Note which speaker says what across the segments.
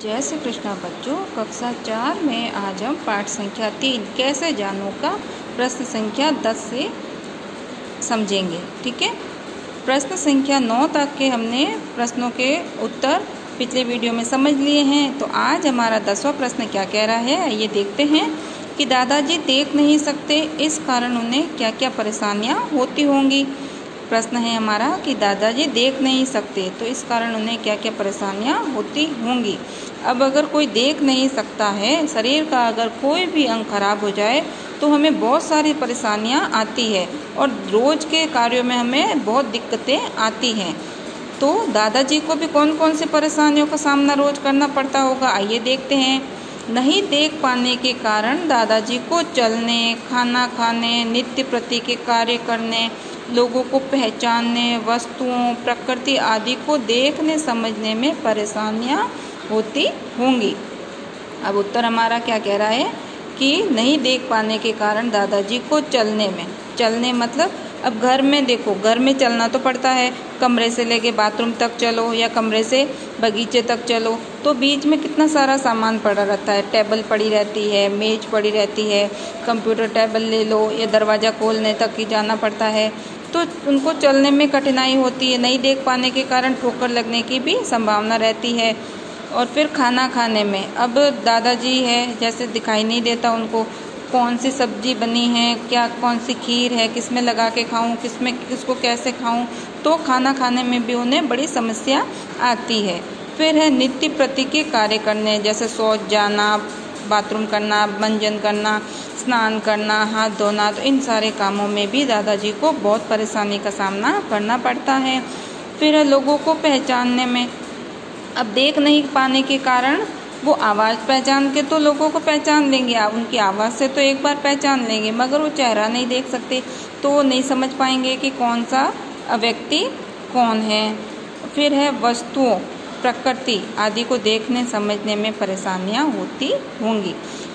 Speaker 1: जय श्री कृष्णा बच्चों। कक्षा 4 में आज हम पाठ संख्या 3 कैसे जानूं का प्रश्न संख्या 10 से समझेंगे। ठीक है, प्रश्न संख्या 9 तक के हमने प्रश्नों के उत्तर पिछले वीडियो में समझ लिए हैं। तो आज हमारा 10वां प्रश्न क्या कह रहा है, ये देखते हैं कि दादाजी देख नहीं सकते, इस कारण उन्हें क्या क्या परेशानियां होती होंगी। प्रश्न है हमारा कि दादाजी देख नहीं सकते तो इस कारण उन्हें क्या क्या परेशानियां होती होंगी। अब अगर कोई देख नहीं सकता है, शरीर का अगर कोई भी अंग खराब हो जाए तो हमें बहुत सारी परेशानियां आती है और रोज के कार्यों में हमें बहुत दिक्कतें आती हैं। तो दादाजी को भी कौन कौन सी परेशानियों का सामना रोज करना पड़ता होगा, आइए देखते हैं। नहीं देख पाने के कारण दादाजी को चलने, खाना खाने, नित्य प्रति के कार्य करने, लोगों को पहचानने, वस्तुओं, प्रकृति आदि को देखने समझने में परेशानियां होती होंगी। अब उत्तर हमारा क्या कह रहा है कि नहीं देख पाने के कारण दादाजी को चलने मतलब अब घर में देखो, घर में चलना तो पड़ता है, कमरे से लेके बाथरूम तक चलो या कमरे से बगीचे तक चलो तो बीच में कितना सारा सामान पड़ा रहता है, टेबल पड़ी रहती है, मेज पड़ी रहती है, कंप्यूटर टेबल ले लो या दरवाज़ा खोलने तक ही जाना पड़ता है, तो उनको चलने में कठिनाई होती है। नहीं देख पाने के कारण ठोकर लगने की भी संभावना रहती है। और फिर खाना खाने में, अब दादाजी है जैसे दिखाई नहीं देता उनको, कौन सी सब्जी बनी है, क्या कौन सी खीर है, किस में लगा के खाऊं, किसको कैसे खाऊं, तो खाना खाने में भी उन्हें बड़ी समस्या आती है। फिर है नित्य प्रति के कार्य करने, जैसे शौच जाना, बाथरूम करना, मंजन करना, स्नान करना, हाथ धोना, तो इन सारे कामों में भी दादाजी को बहुत परेशानी का सामना करना पड़ता है। फिर है लोगों को पहचानने में, अब देख नहीं पाने के कारण वो आवाज़ पहचान के तो लोगों को पहचान लेंगे, आप उनकी आवाज़ से तो एक बार पहचान लेंगे, मगर वो चेहरा नहीं देख सकते तो नहीं समझ पाएंगे कि कौन सा व्यक्ति कौन है। फिर है वस्तुओं, प्रकृति आदि को देखने समझने में परेशानियां होती होंगी।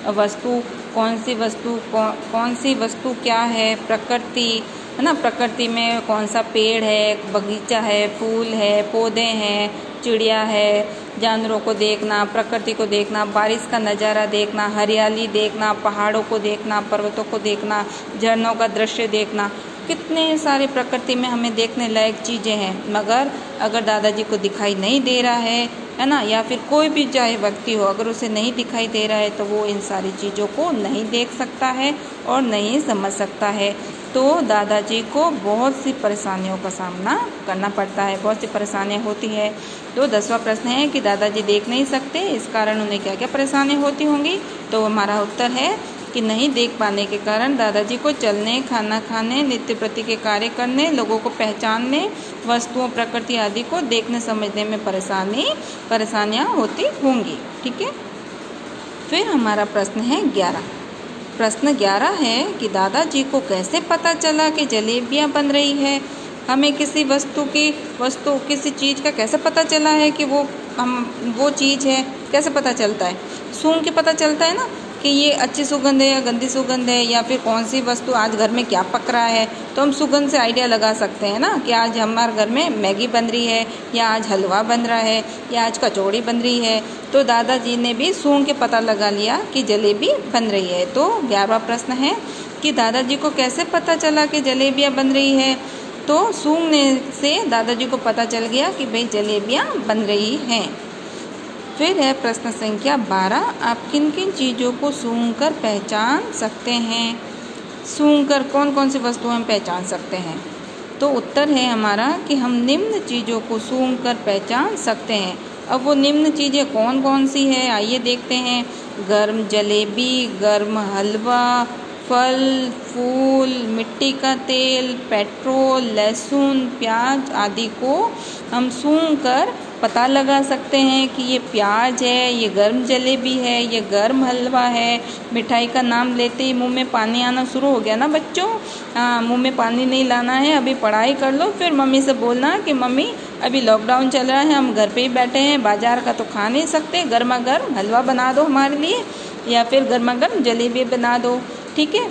Speaker 1: वस्तु, कौन सी वस्तु क्या है, प्रकृति है ना, प्रकृति में कौन सा पेड़ है, बगीचा है, फूल है, पौधे हैं, चिड़िया है, जानवरों को देखना, प्रकृति को देखना, बारिश का नज़ारा देखना, हरियाली देखना, पहाड़ों को देखना, पर्वतों को देखना, झरनों का दृश्य देखना, कितने सारे प्रकृति में हमें देखने लायक चीज़ें हैं। मगर अगर दादाजी को दिखाई नहीं दे रहा है ना, या फिर कोई भी चाहे व्यक्ति हो, अगर उसे नहीं दिखाई दे रहा है तो वो इन सारी चीज़ों को नहीं देख सकता है और नहीं समझ सकता है। तो दादाजी को बहुत सी परेशानियों का सामना करना पड़ता है, बहुत सी परेशानियां होती है। तो 10वां प्रश्न है कि दादाजी देख नहीं सकते, इस कारण उन्हें क्या क्या परेशानी होती होंगी। तो हमारा उत्तर है कि नहीं देख पाने के कारण दादाजी को चलने, खाना खाने, नित्य प्रति के कार्य करने, लोगों को पहचानने, वस्तुओं, प्रकृति आदि को देखने समझने में परेशानियां होती होंगी। ठीक है, फिर हमारा प्रश्न है 11। प्रश्न 11 है कि दादाजी को कैसे पता चला कि जलेबियां बन रही है। हमें किसी किसी चीज़ का कैसे पता चला है कि वो चीज़ है, कैसे पता चलता है? सूंघ के पता चलता है ना कि ये अच्छी सुगंध है या गंदी सुगंध है, या फिर कौन सी वस्तु आज घर में क्या पक रहा है, तो हम सुगंध से आइडिया लगा सकते हैं ना कि आज हमारे घर में मैगी बन रही है, या आज हलवा बन रहा है, या आज कचौड़ी बन रही है। तो दादाजी ने भी सूंघ के पता लगा लिया कि जलेबी बन रही है। तो 11वां प्रश्न है कि दादाजी को कैसे पता चला कि जलेबियाँ बन रही है। तो सूंघने से दादाजी को पता चल गया कि भाई जलेबियाँ बन रही हैं। फिर है प्रश्न संख्या 12, आप किन किन चीज़ों को सूंघकर पहचान सकते हैं? सूंघकर कौन कौन सी वस्तुएं हम पहचान सकते हैं? तो उत्तर है हमारा कि हम निम्न चीज़ों को सूंघकर पहचान सकते हैं। अब वो निम्न चीज़ें कौन कौन सी है, आइए देखते हैं। गर्म जलेबी, गर्म हलवा, फल फूल, मिट्टी का तेल, पेट्रोल, लहसुन, प्याज आदि को हम सूंघकर पता लगा सकते हैं कि ये प्याज है, ये गर्म जलेबी है, ये गर्म हलवा है। मिठाई का नाम लेते ही मुंह में पानी आना शुरू हो गया ना बच्चों? हाँ, मुंह में पानी नहीं लाना है, अभी पढ़ाई कर लो, फिर मम्मी से बोलना कि मम्मी अभी लॉकडाउन चल रहा है, हम घर पे ही बैठे हैं, बाजार का तो खा नहीं सकते, गर्मा गर्म हलवा बना दो हमारे लिए, या फिर गर्मा गर्म जलेबी बना दो। ठीक है,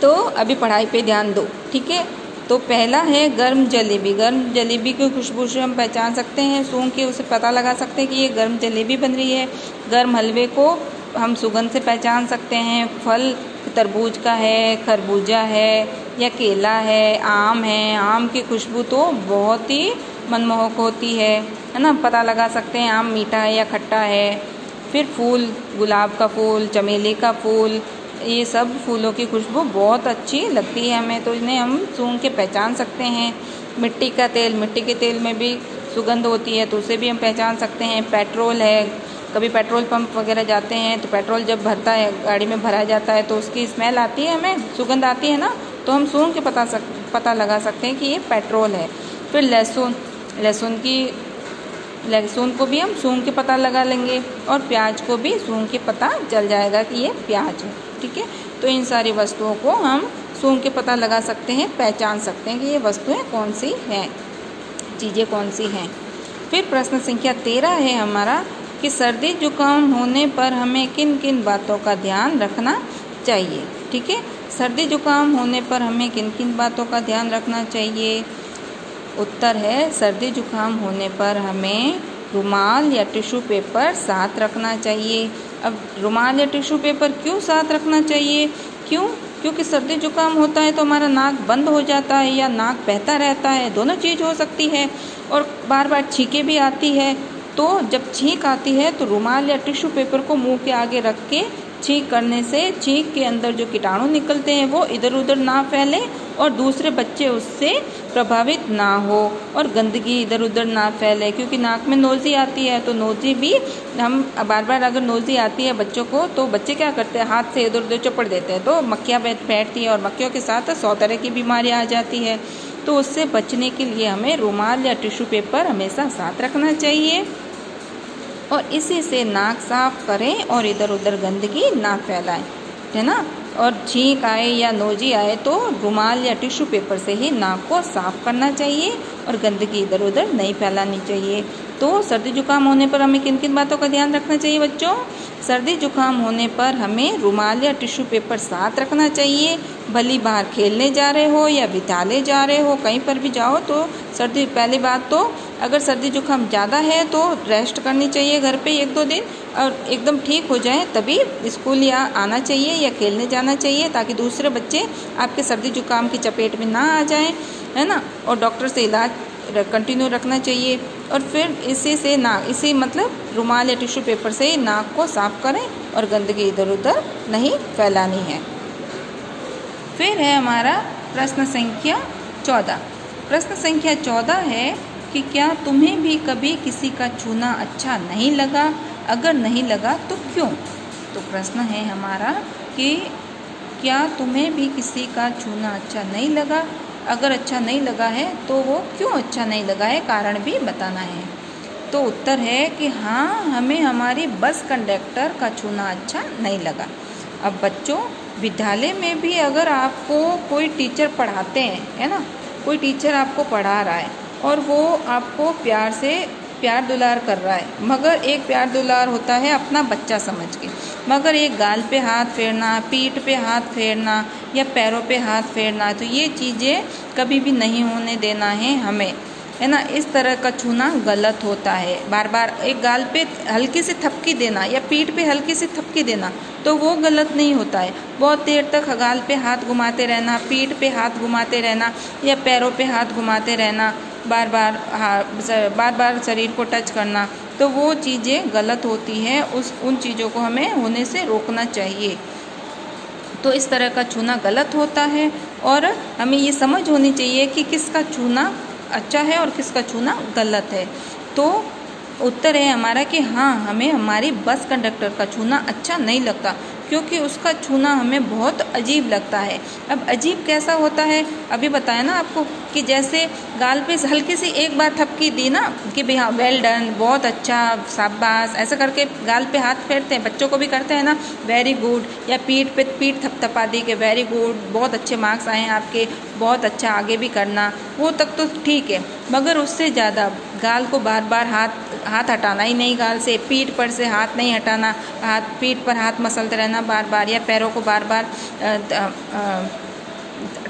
Speaker 1: तो अभी पढ़ाई पे ध्यान दो। ठीक है, तो पहला है गर्म जलेबी। गर्म जलेबी की खुशबू से हम पहचान सकते हैं, सूंघ के उसे पता लगा सकते हैं कि ये गर्म जलेबी बन रही है। गर्म हलवे को हम सुगंध से पहचान सकते हैं। फल तरबूज का है, खरबूजा है या केला है, आम है। आम की खुशबू तो बहुत ही मनमोहक होती है ना, पता लगा सकते हैं आम मीठा है या खट्टा है। फिर फूल, गुलाब का फूल, चमेली का फूल, ये सब फूलों की खुशबू बहुत अच्छी लगती है हमें, तो इन्हें हम सूंघ के पहचान सकते हैं। मिट्टी का तेल, मिट्टी के तेल में भी सुगंध होती है तो उसे भी हम पहचान सकते हैं। पेट्रोल है, कभी पेट्रोल पंप वगैरह जाते हैं तो पेट्रोल जब भरता है, गाड़ी में भरा जाता है तो उसकी स्मेल आती है, हमें सुगंध आती है ना, तो हम सूंघ के पता लगा सकते हैं कि ये पेट्रोल है। फिर लहसुन, लहसुन को भी हम सूंघ के पता लगा लेंगे, और प्याज को भी सूंघ के पता चल जाएगा कि ये प्याज है। ठीक है, तो इन सारी वस्तुओं को हम सूंघ के पता लगा सकते हैं, पहचान सकते हैं कि ये वस्तुएं कौन सी हैं, चीज़ें कौन सी हैं। फिर प्रश्न संख्या 13 है हमारा कि सर्दी जुकाम होने पर हमें किन किन बातों का ध्यान रखना चाहिए। ठीक है, सर्दी जुकाम होने पर हमें किन किन बातों का ध्यान रखना चाहिए। उत्तर है, सर्दी जुकाम होने पर हमें रुमाल या टिश्यू पेपर साथ रखना चाहिए। अब रुमाल या टिश्यू पेपर क्यों साथ रखना चाहिए? क्योंकि सर्दी जुकाम होता है तो हमारा नाक बंद हो जाता है या नाक बहता रहता है, दोनों चीज़ हो सकती है, और बार बार छींकें भी आती है। तो जब छींक आती है तो रुमाल या टिश्यू पेपर को मुंह के आगे रख के छींक करने से छींक के अंदर जो कीटाणु निकलते हैं वो इधर उधर ना फैले और दूसरे बच्चे उससे प्रभावित ना हो, और गंदगी इधर उधर ना फैले। क्योंकि नाक में नोज़ी आती है तो नोज़ी भी हम बार बार अगर नोज़ी आती है बच्चों को तो बच्चे क्या करते हैं, हाथ से इधर उधर चपड़ देते हैं, तो मक्खियाँ बैठती हैं और मक्खियों के साथ 100 तरह की बीमारियाँ आ जाती है। तो उससे बचने के लिए हमें रुमाल या टिश्यू पेपर हमेशा साथ रखना चाहिए, और इसी से नाक साफ करें और इधर उधर गंदगी ना फैलाएं, है ना। और छींक आए या नोजी आए तो रुमाल या टिश्यू पेपर से ही नाक को साफ करना चाहिए और गंदगी इधर उधर नहीं फैलानी चाहिए। तो सर्दी जुकाम होने पर हमें किन किन बातों का ध्यान रखना चाहिए बच्चों? सर्दी जुकाम होने पर हमें रुमाल या टिश्यू पेपर साथ रखना चाहिए। भली बाहर खेलने जा रहे हो या विद्यालय जा रहे हो, कहीं पर भी जाओ तो पहली बात तो अगर सर्दी जुकाम ज़्यादा है तो रेस्ट करनी चाहिए घर पे 1-2 दिन, और एकदम ठीक हो जाए तभी स्कूल या आना चाहिए या खेलने जाना चाहिए, ताकि दूसरे बच्चे आपके सर्दी जुकाम की चपेट में ना आ जाएं, है ना। और डॉक्टर से इलाज कंटिन्यू रखना चाहिए, और फिर इसी मतलब रुमाल या टिश्यू पेपर से नाक को साफ करें और गंदगी इधर उधर नहीं फैलानी है। फिर है हमारा प्रश्न संख्या 14। प्रश्न संख्या 14 है कि क्या तुम्हें भी कभी किसी का छूना अच्छा नहीं लगा? अगर नहीं लगा तो क्यों? तो प्रश्न है हमारा कि क्या तुम्हें भी किसी का छूना अच्छा नहीं लगा? अगर अच्छा नहीं लगा है तो वो क्यों अच्छा नहीं लगा है, कारण भी बताना है। तो उत्तर है कि हाँ, हमें हमारी बस कंडक्टर का छूना अच्छा नहीं लगा। अब बच्चों, विद्यालय में भी अगर आपको कोई टीचर पढ़ाते हैं, है ना, कोई टीचर आपको पढ़ा रहा है और वो आपको प्यार दुलार कर रहा है, मगर एक प्यार दुलार होता है अपना बच्चा समझ के, मगर एक गाल पे हाथ फेरना, पीठ पे हाथ फेरना या पैरों पे हाथ फेरना, तो ये चीज़ें कभी भी नहीं होने देना है हमें, है ना। इस तरह का छूना गलत होता है। बार बार एक गाल पे हल्की सी थपकी देना या पीठ पे हल्की सी थपकी देना तो वो गलत नहीं होता है। बहुत देर तक गाल पे हाथ घुमाते रहना, पीठ पे हाथ घुमाते रहना या पैरों पे हाथ घुमाते रहना, बार बार शरीर को टच करना, तो वो चीज़ें गलत होती हैं। उन चीज़ों को हमें होने से रोकना चाहिए। तो इस तरह का छूना गलत होता है, और हमें ये समझ होनी चाहिए कि किसका छूना अच्छा है और किसका छूना गलत है। तो उत्तर है हमारा कि हाँ, हमें हमारी बस कंडक्टर का छूना अच्छा नहीं लगता, क्योंकि उसका छूना हमें बहुत अजीब लगता है। अब अजीब कैसा होता है, अभी बताया ना आपको कि जैसे गाल पे हल्की सी एक बार थपकी दी ना कि भाई हाँ, वेल डन, बहुत अच्छा, शाबाश, ऐसा करके गाल पे हाथ फेरते हैं, बच्चों को भी करते हैं ना, वेरी गुड, या पीठ थपथपा दी कि वेरी गुड, बहुत अच्छे मार्क्स आए हैं आपके, बहुत अच्छा, आगे भी करना, वो तक तो ठीक है। मगर उससे ज़्यादा गाल को बार बार हाथ हटाना ही नहीं, गाल से पीठ पर से हाथ नहीं हटाना, पीठ पर हाथ मसलते रहना बार बार, या पैरों को बार बार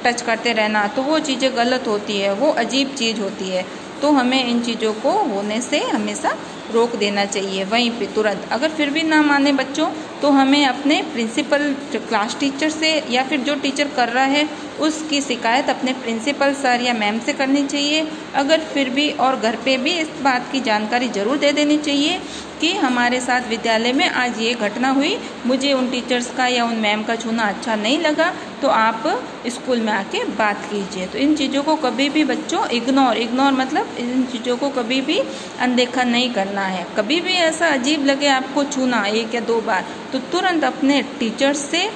Speaker 1: टच करते रहना, तो वो चीज़ें गलत होती है, वो अजीब चीज़ होती है। तो हमें इन चीज़ों को होने से हमेशा रोक देना चाहिए वहीं पे तुरंत। अगर फिर भी ना माने बच्चों तो हमें अपने प्रिंसिपल क्लास टीचर से या फिर जो टीचर कर रहा है उसकी शिकायत अपने प्रिंसिपल सर या मैम से करनी चाहिए। अगर फिर भी और घर पे भी इस बात की जानकारी ज़रूर दे देनी चाहिए कि हमारे साथ विद्यालय में आज ये घटना हुई, मुझे उन टीचर्स का या उन मैम का छूना अच्छा नहीं लगा, तो आप स्कूल में आके बात कीजिए। तो इन चीज़ों को कभी भी बच्चों इग्नोर मतलब इन चीज़ों को कभी भी अनदेखा नहीं करना है। कभी भी ऐसा अजीब लगे आपको छूना 1 या 2 बार, तो तुरंत अपने टीचर्स से,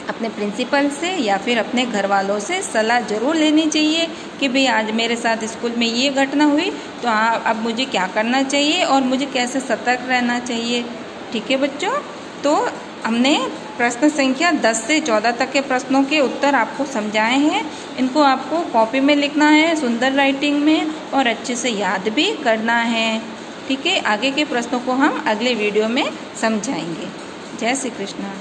Speaker 1: अपने प्रिंसिपल से या फिर अपने घर वालों से सलाह ज़रूर लेनी चाहिए कि भाई आज मेरे साथ स्कूल में ये घटना हुई, तो अब मुझे क्या करना चाहिए और मुझे कैसे सतर्क रहना चाहिए। ठीक है बच्चों, तो हमने प्रश्न संख्या 10 से 14 तक के प्रश्नों के उत्तर आपको समझाए हैं। इनको आपको कॉपी में लिखना है, सुंदर राइटिंग में, और अच्छे से याद भी करना है। ठीक है, आगे के प्रश्नों को हम अगले वीडियो में समझाएंगे। जय श्री कृष्ण।